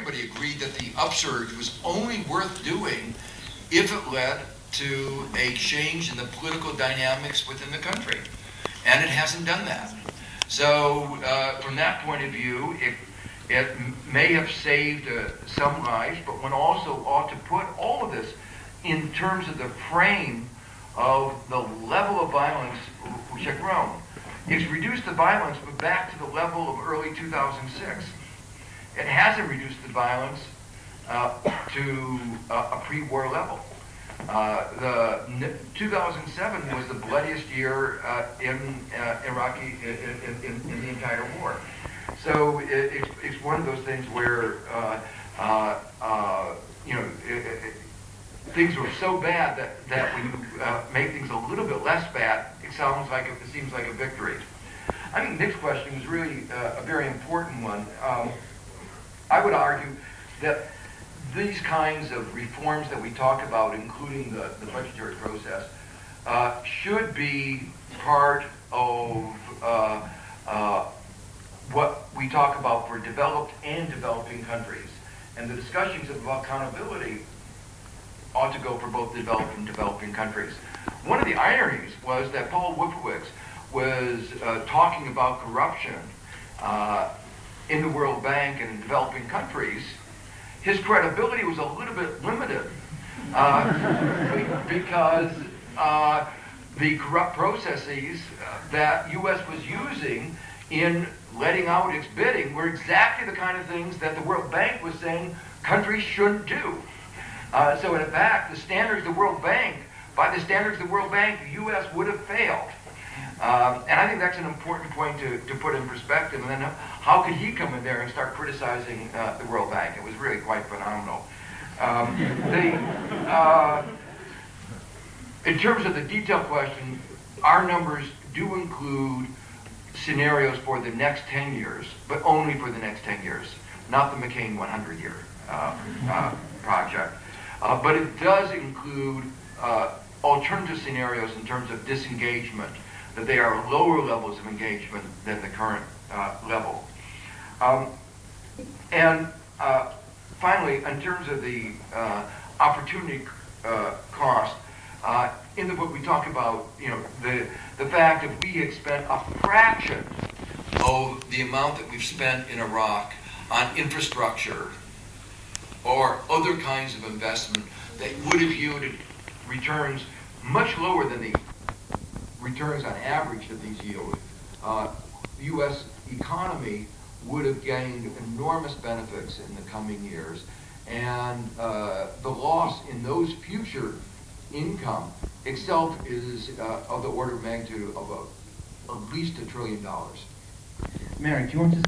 everybody agreed that the upsurge was only worth doing if it led to a change in the political dynamics within the country. And it hasn't done that. So from that point of view, it may have saved some lives, but one also ought to put all of this in terms of the frame of the level of violence which had grown. It's reduced the violence, but back to the level of early 2006. It hasn't reduced the violence to a pre-war level. 2007 was the bloodiest year in Iraqi in the entire war. So it's one of those things where things were so bad that when you make things a little bit less bad, it seems like a victory. I think Nick's question was really a very important one. I would argue that these kinds of reforms that we talk about, including the budgetary process, should be part of what we talk about for developed and developing countries. And the discussions of accountability ought to go for both developed and developing countries. One of the ironies was that Paul Wolfowitz was talking about corruption in the World Bank and in developing countries. His credibility was a little bit limited because the corrupt processes that U.S. was using in letting out its bidding were exactly the kind of things that the World Bank was saying countries shouldn't do. So in fact, the standards of the World Bank, by the standards of the World Bank, the U.S. would have failed. And I think that's an important point to put in perspective. And then how could he come in there and start criticizing the World Bank? It was really quite phenomenal. In terms of the detailed question, our numbers do include scenarios for the next 10 years, but only for the next 10 years, not the McCain 100-year project. But it does include alternative scenarios in terms of disengagement, that they are lower levels of engagement than the current level. And finally, in terms of the opportunity cost, in the book we talk about the fact that we had spent a fraction of the amount that we've spent in Iraq on infrastructure or other kinds of investment that would have yielded returns much lower than the returns on average that these yield. The U.S. economy would have gained enormous benefits in the coming years, and the loss in those future income itself is of the order of magnitude of at least $1 trillion. Mary, do you want to